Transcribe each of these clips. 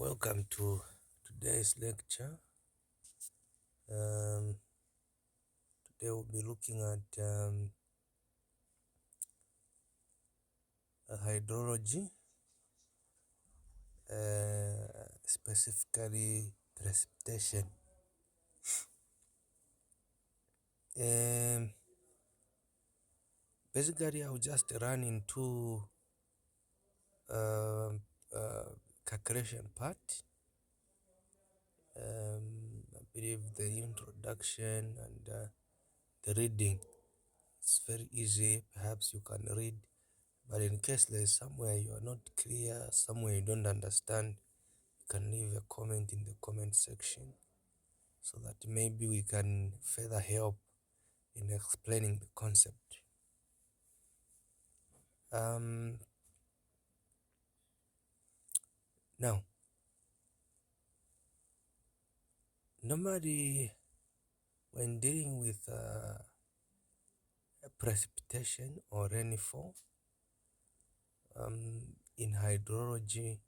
Welcome to today's lecture. Today we'll be looking at hydrology, specifically precipitation. Um, Basically, I'll just run into calculation part. I believe the introduction and the reading. It's very easy. Perhaps you can read, but in case there is somewhere you are not clear, somewhere you don't understand, you can leave a comment in the comment section so that maybe we can further help in explaining the concept. Now, normally when dealing with precipitation or rainfall in hydrology,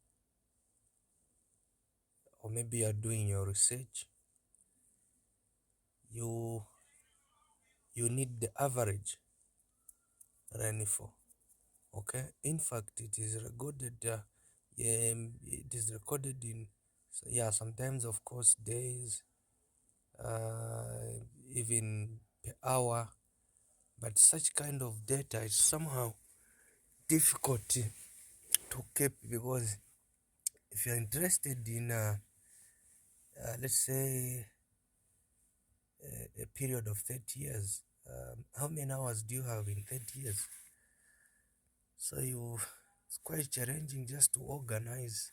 or maybe you are doing your research, you need the average rainfall. Okay, in fact it is recorded in sometimes, of course, days, even per hour, but such kind of data is somehow difficult to keep, because if you're interested in let's say a period of 30 years, how many hours do you have in 30 years? So it's quite challenging just to organize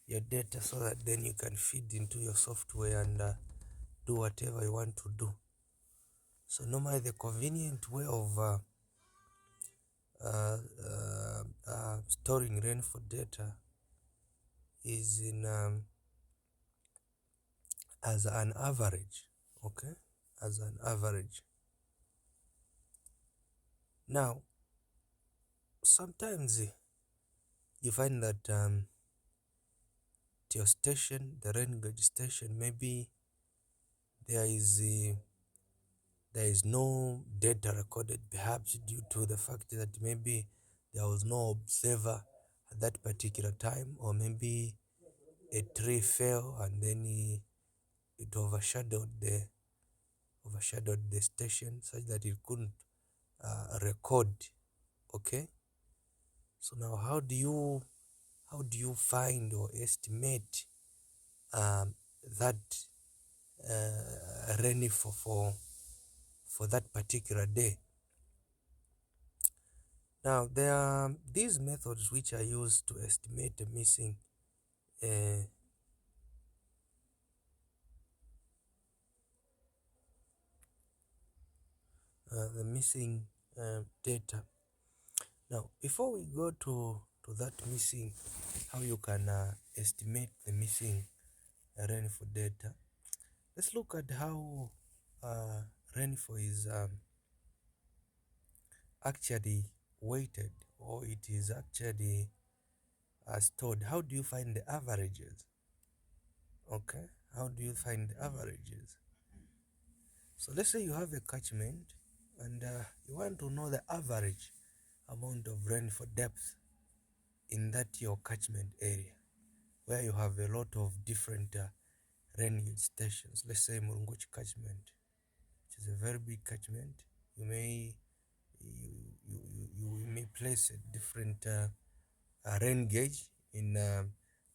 your data so that then you can feed into your software and do whatever you want to do. So normally the convenient way of storing rainfall data is in as an average. Okay, as an average. Now sometimes you find that your station, the rain gauge station, maybe there is no data recorded, perhaps due to the fact that maybe there was no observer at that particular time, or maybe a tree fell and then it overshadowed the station such that it couldn't record. Okay, so now how do you find or estimate that rainfall for that particular day? Now there are these methods which are used to estimate the missing data. Now before we go to that missing, how you can estimate the missing rainfall data, let's look at how rainfall is actually weighted, or it is actually stored. How do you find the averages? Okay, how do you find the averages? So let's say you have a catchment and you want to know the average amount of rainfall depth in that your catchment area, where you have a lot of different rain gauge stations. Let's say Murunguchi catchment, which is a very big catchment. You may place a different rain gauge in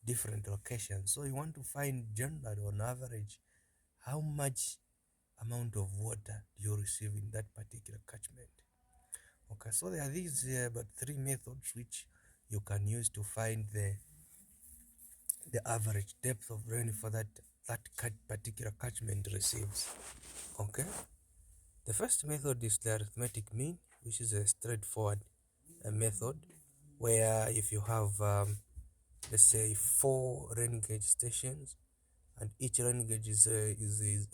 different locations. So you want to find generally on average how much amount of water you receive in that particular catchment. Okay, so there are these about 3 methods which you can use to find the average depth of rain for that particular catchment receives. Okay, the first method is the arithmetic mean, which is a straightforward method, where if you have let's say 4 rain gauge stations, and each rain gauge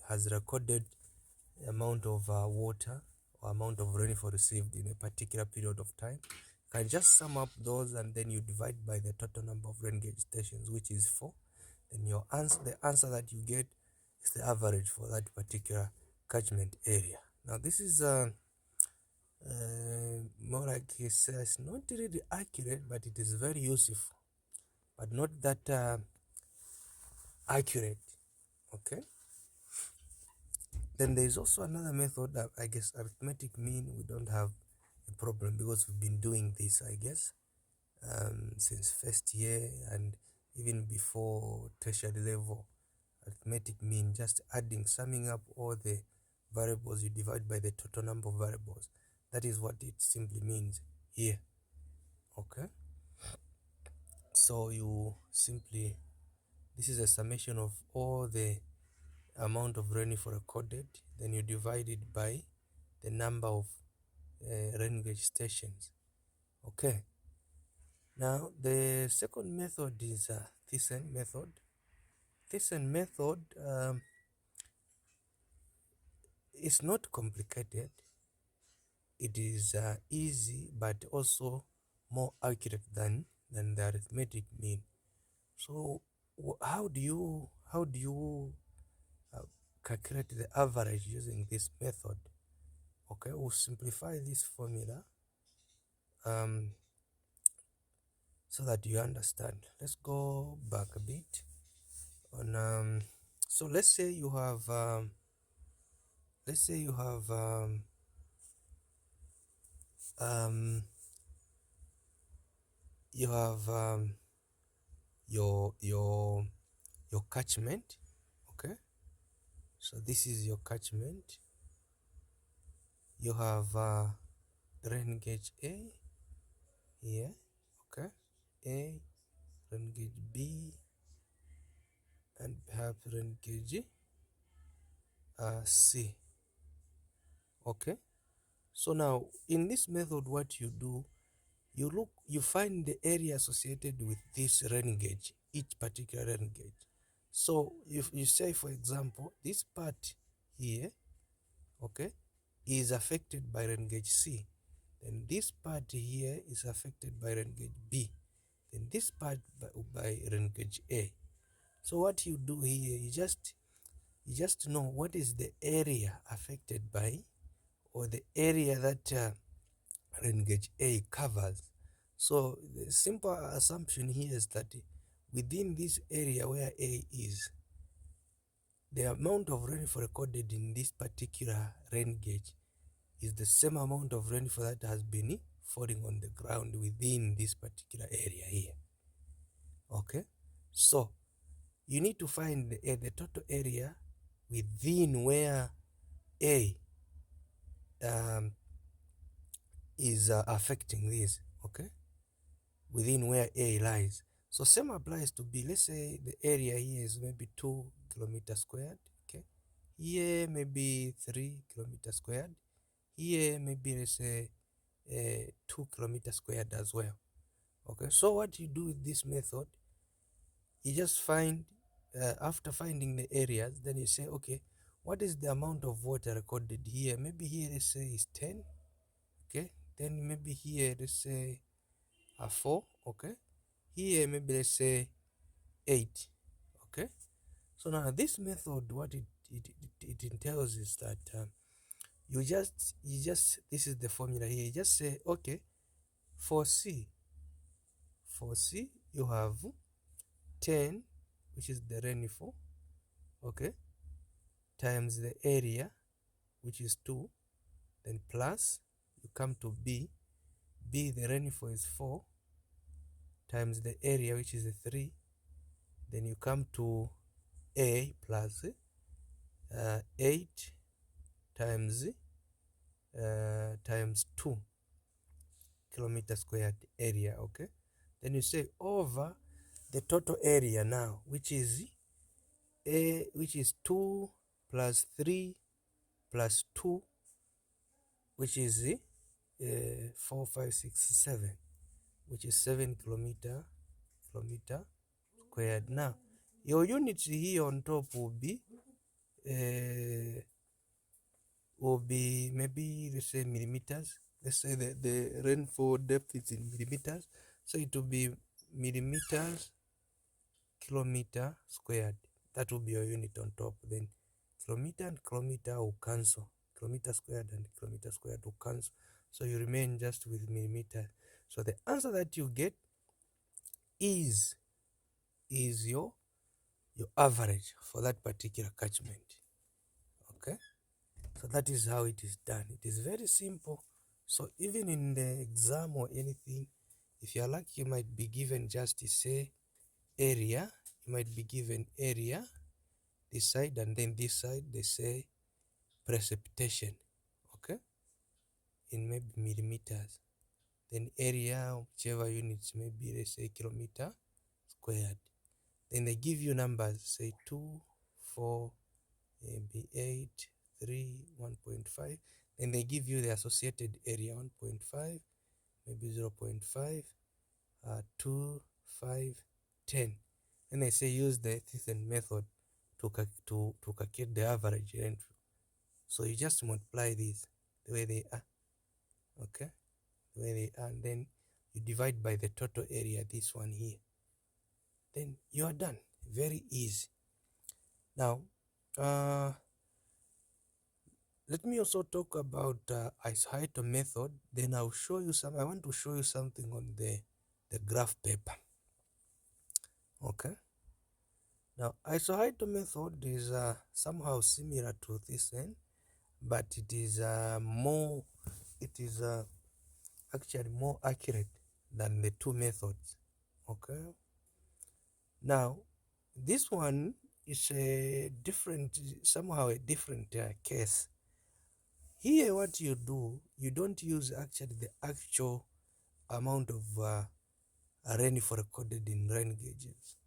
has recorded amount of water or amount of rainfall received in a particular period of time, you can just sum up those and then you divide by the total number of rain gauge stations, which is 4. then the answer that you get is the average for that particular catchment area. Now this is more like he says, not really accurate, but it is very useful, but not that accurate. Okay. Then there is also another method that I guess arithmetic mean we don't have a problem because we've been doing this, I guess, since first year and even before tertiary level. Arithmetic mean just adding, summing up all the variables you divide by the total number of variables. That is what it simply means here. Okay, so you simply, this is a summation of all the amount of rainfall recorded, then you divide it by the number of rain gauge stations. Okay, now the second method is thiessen method. Thiessen method is not complicated. It is easy but also more accurate than the arithmetic mean. So how do you calculate the average using this method? Okay, we'll simplify this formula so that you understand. Let's go back a bit on so let's say you have um, you have your catchment. Okay, so this is your catchment. You have rain gauge A here. Okay, A, rain gauge B, and perhaps rain gauge C. Okay, so now in this method what you do, you find the area associated with this rain gauge, each particular rain gauge. So if you say, for example, this part here, okay, is affected by rain gauge C, then this part here is affected by rain gauge B, then this part by rain gauge A. So what you do here, you just know what is the area affected by, or the area that rain gauge A covers. So the simple assumption here is that within this area where A is, the amount of rainfall recorded in this particular rain gauge is the same amount of rainfall that has been falling on the ground within this particular area here. Okay, so you need to find the total area within where A is affecting this. Okay, within where A lies. So same applies to B. Let's say the area here is maybe 2 kilometers squared. Okay, here maybe 3 kilometers squared. Here maybe let's say 2 kilometers squared as well. Okay, so what you do with this method, you just find after finding the areas, then you say, okay, what is the amount of water recorded here? Maybe here let's say is 10. Okay, then maybe here let's say 4. Okay, here maybe let's say 8. Okay, so now this method, what it entails is that you just this is the formula here. You just say, okay, for C you have 10, which is the rainfall, okay, times the area, which is 2, then plus you come to B the rainfall is 4, times the area, which is 3, then you come to A plus 8 times 2 kilometers squared area. Okay, then you say over the total area now, which is 2 plus 3 plus 2, which is 4, 5, 6, 7, which is 7 kilometer squared. Now your units here on top will be maybe, let's say, millimeters. Let's say the rainfall depth is in millimeters, so it will be millimeters kilometer squared. That will be your unit on top. Then kilometer and kilometer will cancel. Kilometer squared and kilometer squared will cancel. So you remain just with millimeter. So the answer that you get is your average for that particular catchment. Okay, so that is how it is done. It is very simple. So even in the exam or anything, if you are lucky, you might be given just say area. You might be given area this side, and then this side they say precipitation. Okay, in maybe millimeters. Then area, whichever units, maybe they say kilometer squared. Then they give you numbers, say 2, 4, maybe 8, 3, 1.5. Then they give you the associated area 1.5, maybe 0.5, 2, 5, 10. Then they say use the thiessen method to calculate the average rainfall. So you just multiply these the way they are. Okay, the way they are, and then you divide by the total area, this one here. Then you are done. Very easy. Now, let me also talk about isohyetal method. Then I'll show you some. I want to show you something on the graph paper. Okay. Now, isohyetal method is somehow similar to thiessen, but it is more. It is actually more accurate than the two methods. Okay. Now, this one is a different, somehow a different case. Here, what you do, you don't use actually the actual amount of rainfall recorded in rain gauges.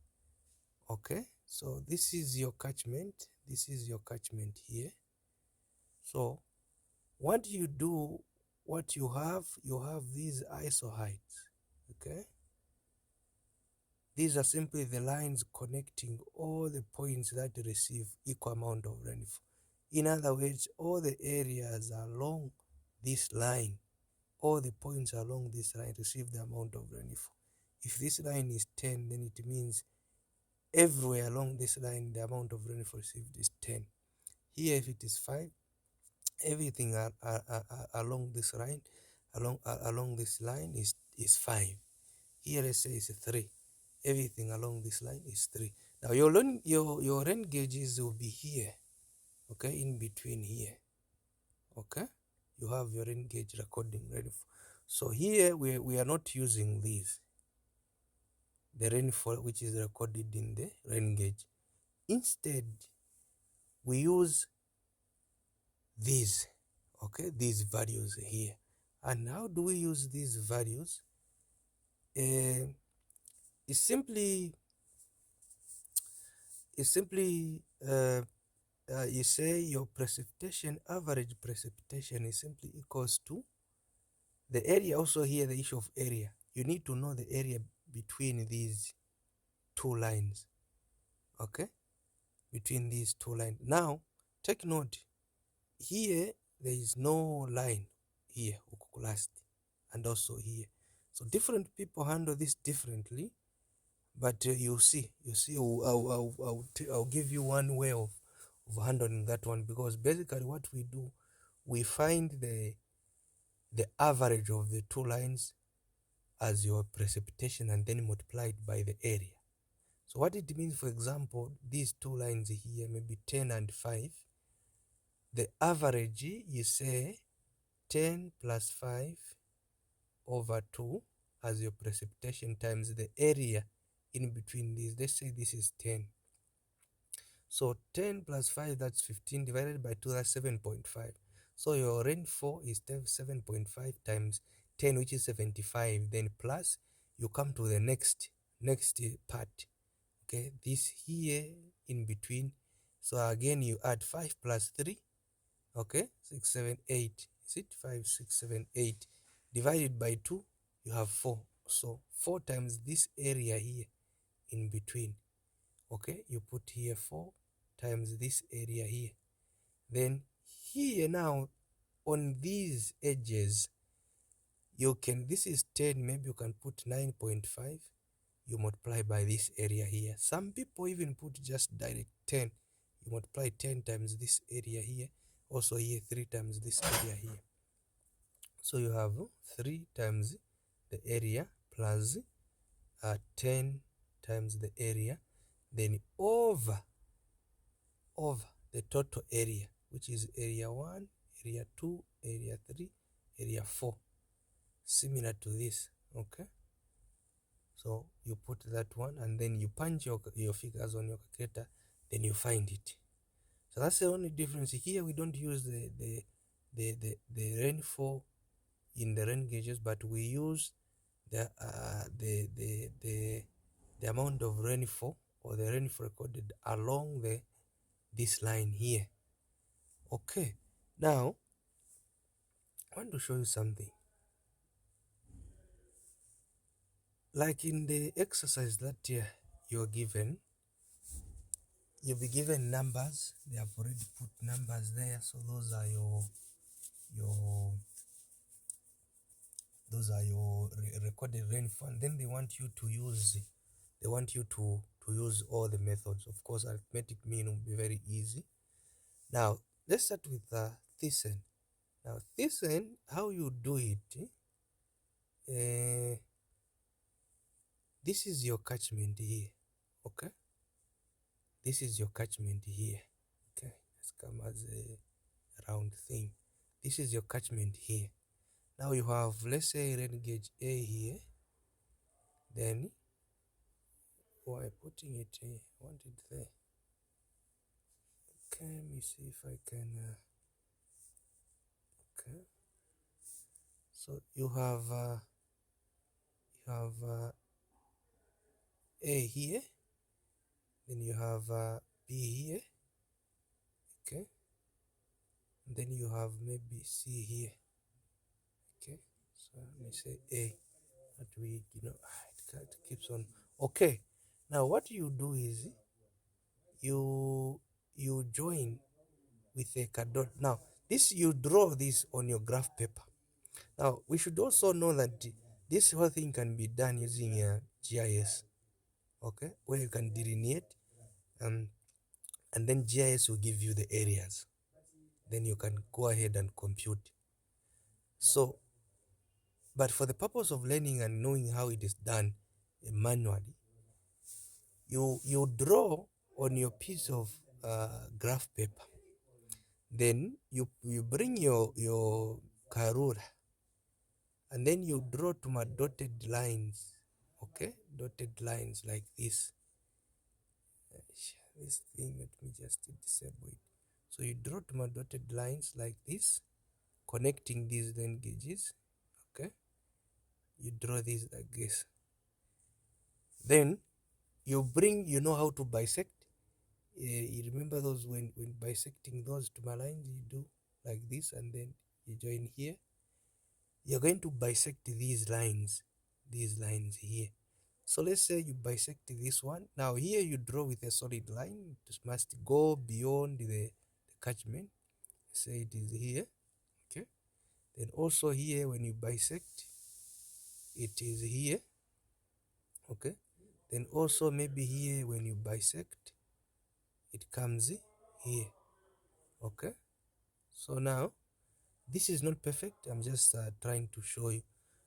Okay, so this is your catchment. This is your catchment here. So what you do, what you have these isohyetes. Okay, these are simply the lines connecting all the points that receive equal amount of rainfall. In other words, all the areas along this line, all the points along this line receive the amount of rainfall. If this line is 10, then it means everywhere along this line, the amount of rainfall received is 10. Here, if it is 5, everything along this line, along this line is 5. Here, let's say it's 3. Everything along this line is 3. Now, your rain gauges will be here, okay, in between here, okay. You have your rain gauge recording rainfall. So here we are not using these, the rainfall which is recorded in the rain gauge. Instead, we use these, okay, these values here. And how do we use these values? It's simply you say your precipitation, average precipitation is simply equals to the area. Also here, the issue of area, you need to know the area between these two lines, okay, between these two lines. Now take note, here there is no line here, and also here. So different people handle this differently, but you see, I'll give you one way of handling that one, because basically what we do, we find the average of the two lines as your precipitation and then multiply it by the area. So what it means, for example, these two lines here, maybe 10 and 5, the average, you say 10 plus 5 over 2 as your precipitation times the area in between these. Let's say this is 10. So 10 plus 5, that's 15, divided by 2, that's 7.5. So your rainfall is 7.5 times 10, which is 75. Then plus, you come to the next part. Okay, this here in between. So again, you add 5 plus 3. Okay, 6, 7, 8. Is it 5, 6, 7, 8? Divided by 2, you have 4. So 4 times this area here in between. Okay, you put here 4 times this area here. Then here now on these edges, you can, this is 10, maybe you can put 9.5. you multiply by this area here. Some people even put just direct 10. You multiply 10 times this area here. Also here 3 times this area here. So you have 3 times the area plus 10 times the area, then over the total area, which is area 1, area 2, area 3, area 4, similar to this. Okay, so you put that one and then you punch your figures on your calculator, then you find it. So that's the only difference. Here we don't use the rainfall in the rain gauges, but we use the amount of rainfall, or the rainfall recorded along this line here. Okay, now I want to show you something. Like in the exercise that you're given, you'll be given numbers. They have already put numbers there, so those are your recorded rainfall. And then they want you to use all the methods. Of course, arithmetic mean will be very easy. Now let's start with thiessen. Now thiessen, how you do it? This is your catchment here. Okay, this is your catchment here. Okay, let's come as a round thing. This is your catchment here. Now you have, let's say, rain gauge A here. Then why putting it here? I want it there. Okay, let me see if I can. Okay, so you have A here. Then you have B here. Okay, and then you have maybe C here. Okay, so let me say A. That we, it keeps on. Okay, now what you do is you join with a cardot. Now this, you draw this on your graph paper. Now we should also know that this whole thing can be done using GIS. Okay, where you can delineate, and then GIS will give you the areas. Then you can go ahead and compute. So, but for the purpose of learning and knowing how it is done manually, you draw on your piece of graph paper. Then you bring your karura, and then you draw to my dotted lines. Okay, dotted lines like this. This thing, let me just disable it. So you draw to my dotted lines like this, connecting these then gauges. Okay, you draw this like this. Then you bring, you know how to bisect. You remember those, when bisecting those to my lines, you do like this, and then you join here. You're going to bisect these lines here. So let's say you bisect this one. Now here you draw with a solid line. It must go beyond the catchment. Say it is here. Okay, then also here when you bisect, it is here. Okay, then also maybe here when you bisect, it comes here. Okay, so now this is not perfect. I'm just trying to show you.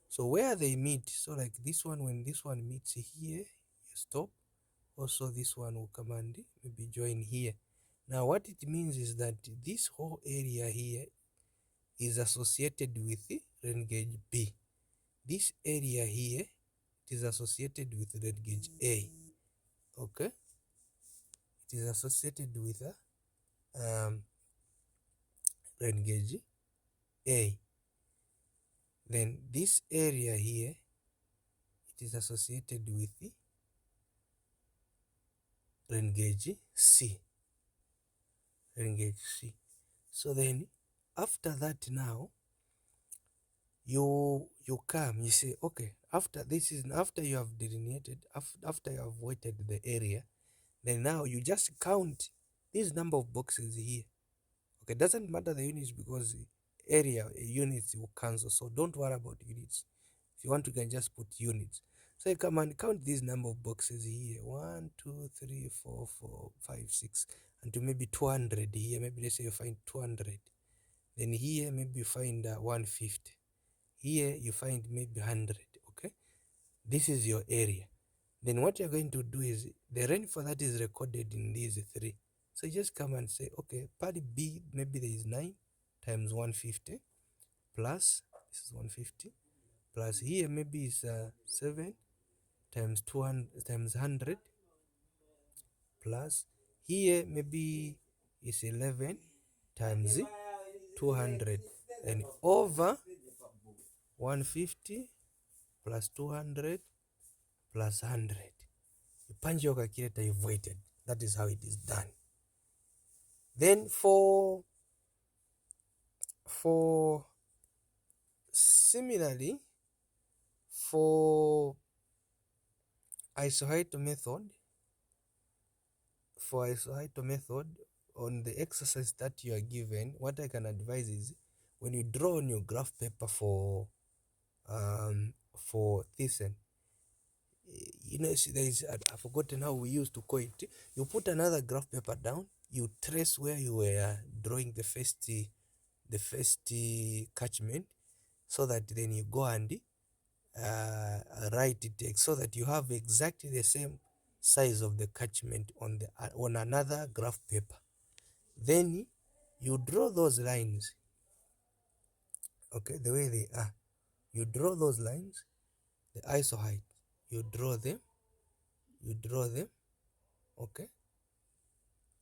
So where they meet, so like this one, when this one meets here, you stop. Also this one will come and maybe join here. Now what it means is that this whole area here is associated with rain gauge B. This area here, it is associated with rain gauge A. Okay, it is associated with rain gauge A. Then this area here, it is associated with rain gauge C. Rain gauge C. So then after that, now you come, you say, okay, after this is, after you have delineated, after you have weighted the area, then now you just count this number of boxes here. Okay, doesn't matter the units, because area units will cancel, so don't worry about units. If you want, you can just put units. So you come and count these number of boxes here: 1, 2, 3, 4, 4, 5, 6, until maybe 200 here. Maybe let's say you find 200. Then here maybe you find 150. Here you find maybe 100. Okay, this is your area. Then what you're going to do is the rainfall that is recorded in these three. So you just come and say, okay, part B, maybe there is 9 times 150 plus, this is 150, plus here maybe is 7 times 200 times 100, plus here maybe is 11 times 200, and over 150 plus 200 plus 100. You punch your calculator, you've waited. That is how it is done. Then for similarly, for isohyetal method, on the exercise that you are given, what I can advise is when you draw on your graph paper for thiessen, you know, see, there is, I've forgotten how we used to call it. You put another graph paper down, you trace where you were drawing the first catchment, so that then you go and write it so that you have exactly the same size of the catchment on the on another graph paper. Then you draw those lines, okay, the way they are. You draw those lines, the iso height, you draw them, okay.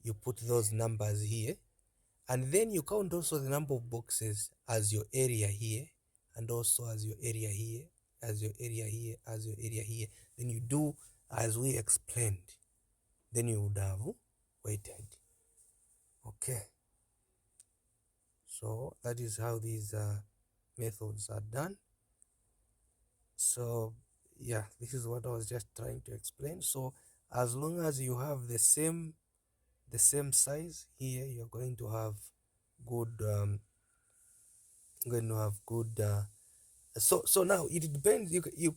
You put those numbers here, and then you count also the number of boxes as your area here, and also as your area here, as your area here, as your area here. Then you do as we explained. Then you would have waited. Okay. So that is how these methods are done. So yeah, this is what I was just trying to explain. So as long as you have the same size here, you're going to have good so now it depends. You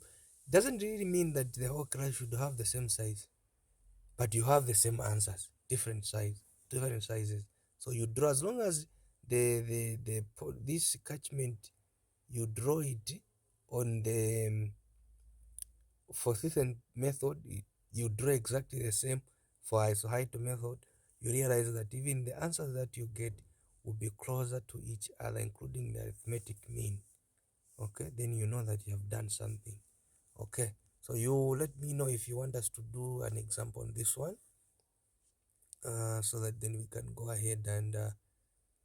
doesn't really mean that the whole class should have the same size, but you have the same answers, different sizes. So you draw, as long as this catchment, you draw it on the for thiessen method, you draw exactly the same. For isohyetal method, you realize that even the answers that you get will be closer to each other, including the arithmetic mean. Okay, then you know that you have done something. Okay, so you let me know if you want us to do an example on this one, so that then we can go ahead and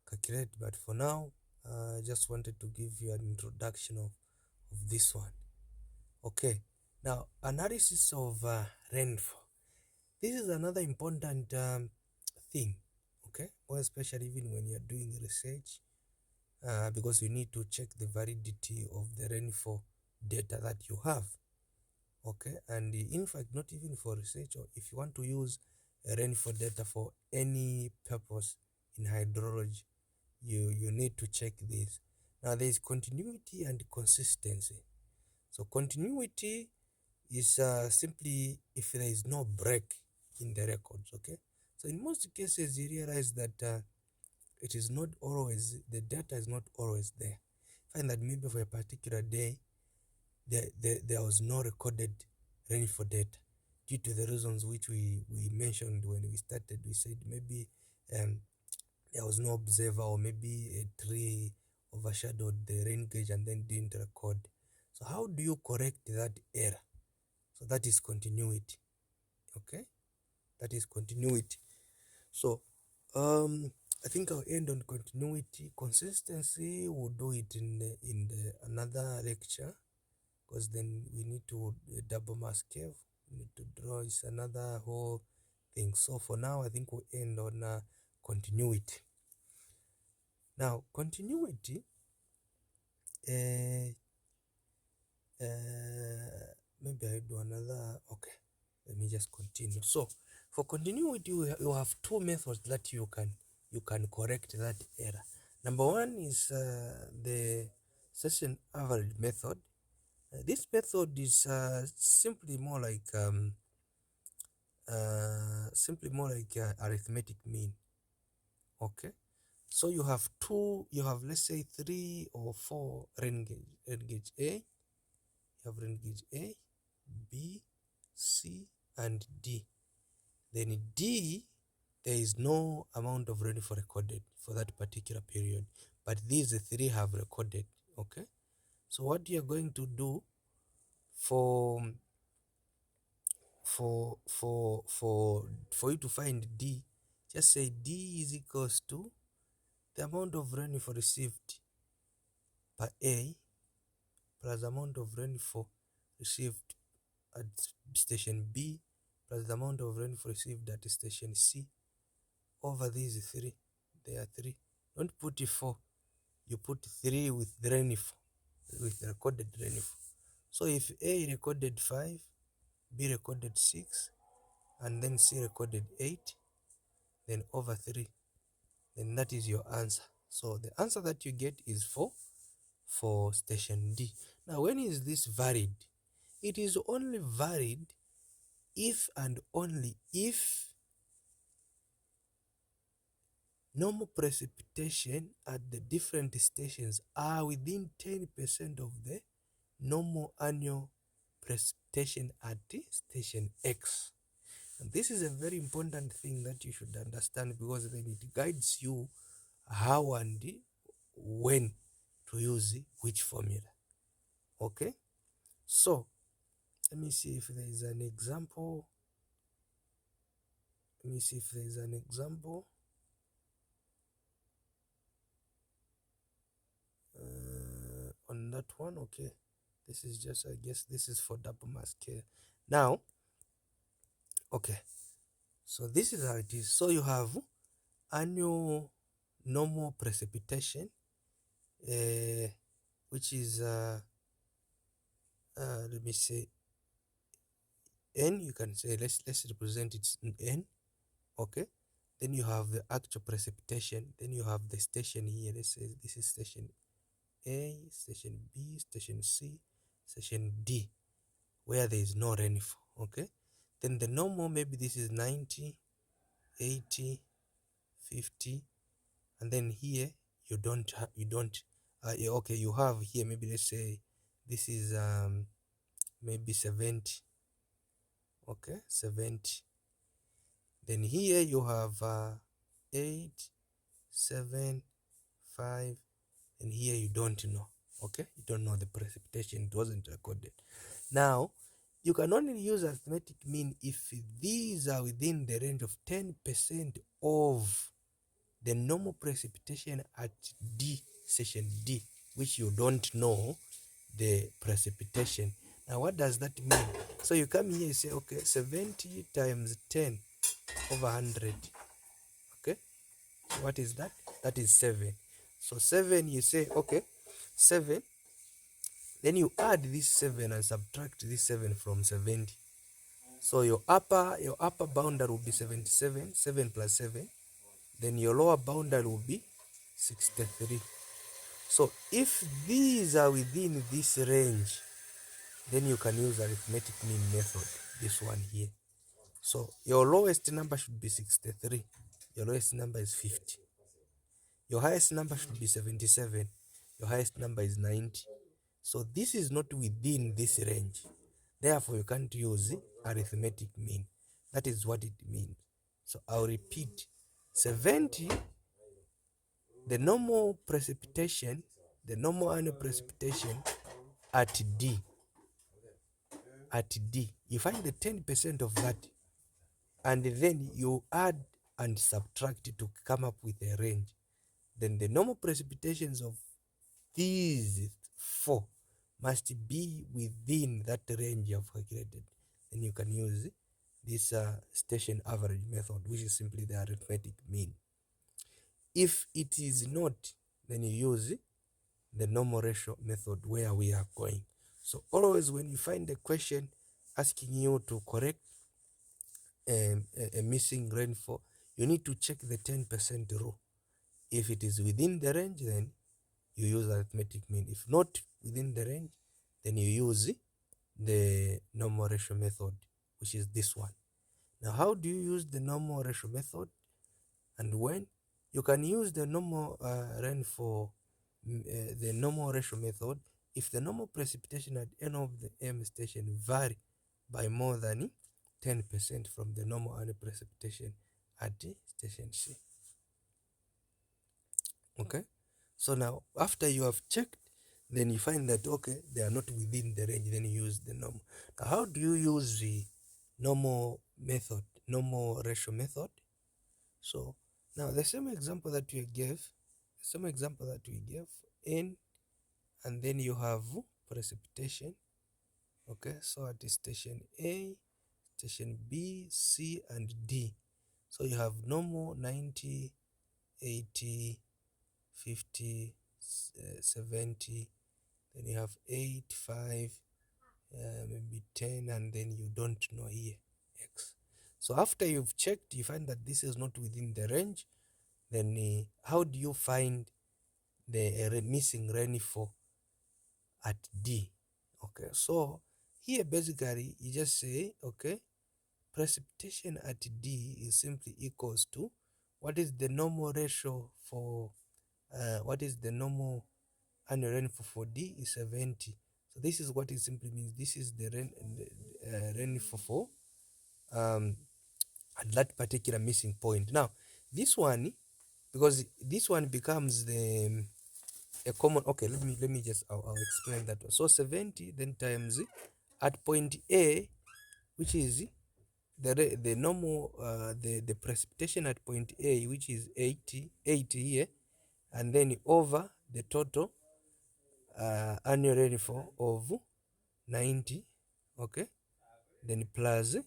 calculate. But for now, I just wanted to give you an introduction of this one. Okay, now analysis of rainfall. This is another important thing. Okay, more especially even when you're doing research, because you need to check the validity of the rainfall data that you have. Okay, and in fact, not even for research, or if you want to use rainfall data for any purpose in hydrology, you need to check this. Now there is continuity and consistency. So continuity is simply if there is no break in the records. Okay, so in most cases you realize that it is not always, the data is not always there. Find that maybe for a particular day there was no recorded rainfall data due to the reasons which we mentioned when we started. We said maybe there was no observer, or maybe a tree overshadowed the rain gauge and then didn't record. So how do you correct that error? So that is continuity. Okay, that is continuity. So I think I'll end on continuity. Consistency, we'll do it in another lecture, because then we need to double mask curve, we need to draw, is another whole thing. So for now, I think we'll end on continuity. Now continuity, maybe I do another. Okay, let me just continue. So for continuity, you have two methods that you can correct that error. Number one is the session average method, This method is simply more like arithmetic mean. Okay, so you have let's say 3 or 4 rain gauge A. You have rain gauge A, B, C, and D. Then D, there is no amount of rainfall recorded for that particular period, but these three have recorded. Okay, so what you are going to do for for you to find D, just say D is equals to the amount of rainfall received by A plus the amount of rainfall received at station B plus the amount of rainfall received at station C over these three. There are three. Don't put 4. You put 3 with the rainfall, with the recorded rainfall. So if A recorded 5, B recorded 6, and then C recorded 8, then over 3, then that is your answer. So the answer that you get is 4 for station D. Now, when is this valid? It is only valid if and only if normal precipitation at the different stations are within 10% of the normal annual precipitation at station X. And this is a very important thing that you should understand, because then it guides you how and when to use which formula. Okay, so let me see if there is an example. On that one. Okay, this is just, I guess this is for double mass scale. Now, okay, so this is how it is. So you have annual normal precipitation, which is let me say n. You can say let's represent it in n. Okay, then you have the actual precipitation, then you have the station here. Let's say this is station A, station B, station C, station D, where there is no rainfall. Okay, then the normal, maybe this is 90, 80, 50, and then here you don't okay, you have here, maybe let's say this is maybe 70. Okay, 70. Then here you have 8, 7, 5, and here you don't know. Okay, you don't know the precipitation, it wasn't recorded. Now, you can only use arithmetic mean if these are within the range of 10% of the normal precipitation at D, station D, which you don't know the precipitation. Now, what does that mean? So you come here and say, okay, 70 times 10 over 100. Okay, so what is that? That is 7. So 7, you say, okay, 7. Then you add this 7 and subtract this 7 from 70. So your upper boundary will be 77, 7 plus 7. Then your lower boundary will be 63. So if these are within this range, then you can use arithmetic mean method, this one here. So your lowest number should be 63. Your lowest number is 50. Your highest number should be 77. Your highest number is 90. So this is not within this range. Therefore, you can't use arithmetic mean. That is what it means. So I'll repeat. 70, the normal precipitation, the normal annual precipitation at D. At D, you find the 10% of that, and then you add and subtract to come up with a range. Then the normal precipitations of these 4 must be within that range you have calculated. Then you can use this station average method, which is simply the arithmetic mean. If it is not, then you use the normal ratio method where we are going. So always when you find a question asking you to correct a missing rainfall, you need to check the 10% rule. If it is within the range, then you use arithmetic mean. If not within the range, then you use the normal ratio method, which is this one. Now, how do you use the normal ratio method and when? You can use the normal rainfall, the normal ratio method if the normal precipitation at any of the M station vary by more than 10% from the normal annual precipitation at station C. Okay, so now after you have checked, then you find that okay, they are not within the range, then you use the normal. Now, how do you use the normal method, normal ratio method? So now the same example that we gave, N, and then you have precipitation. Okay, so at station A, station B, C, and D. So you have normal 90, 80, 50, 70, then you have 8, 5, maybe 10, and then you don't know here, X. So after you've checked, you find that this is not within the range, then how do you find the missing rainfall at D? Okay, so here basically you just say, okay, precipitation at D is simply equals to what is the normal ratio for what is the normal annual rainfall for D is 70. So this is what it simply means. This is the rainfall for at that particular missing point. Now this one, because this one becomes the a common, okay, let me just I'll explain that one. So 70 then times at point A, which is the normal the precipitation at point A, which is 80 here, and then over the total annual rainfall of 90, okay, then plus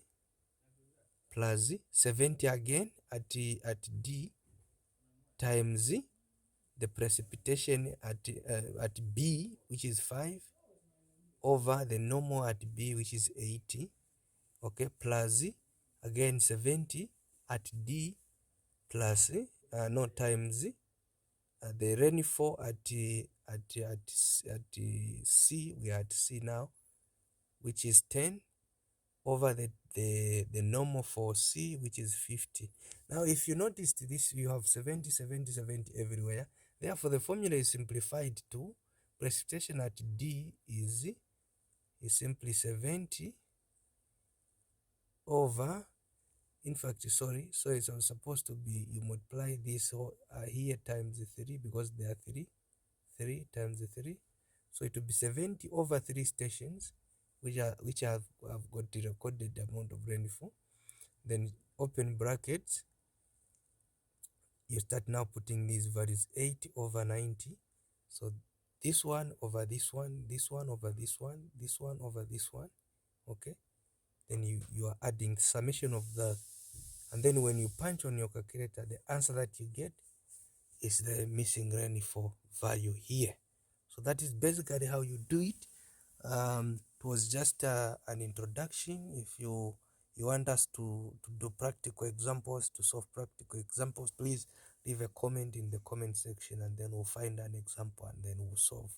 70 again at D times the precipitation at B, which is 5, over the normal at B, which is 80, okay, plus again 70 at D, plus no, times the rainfall at C, we are at C now, which is 10, over the normal for C, which is 50. Now if you noticed this, you have 70, 70, 70 everywhere. Therefore the formula is simplified to precipitation at D is simply 70 over, in fact, sorry, so it's supposed to be, you multiply this here times 3, because there are 3 times 3, so it will be 70 over 3 stations, which have got the recorded amount of rainfall. Then open brackets, you start now putting these values, 80 over 90, so this one over this one, this one over this one, this one over this one, okay, then you are adding summation of that, and then when you punch on your calculator, the answer that you get is the missing rainfall value here. So that is basically how you do it. It was just an introduction. If you want us to do practical examples, to solve practical examples, please leave a comment in the comment section, and then we'll find an example and then we'll solve.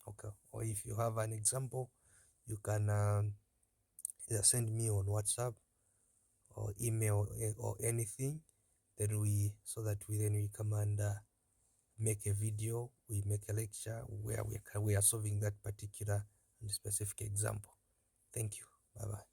Okay, or if you have an example, you can either send me on WhatsApp or email or anything, then so that we come and make a video, we make a lecture where we are solving that particular and specific example. Thank you. Bye bye.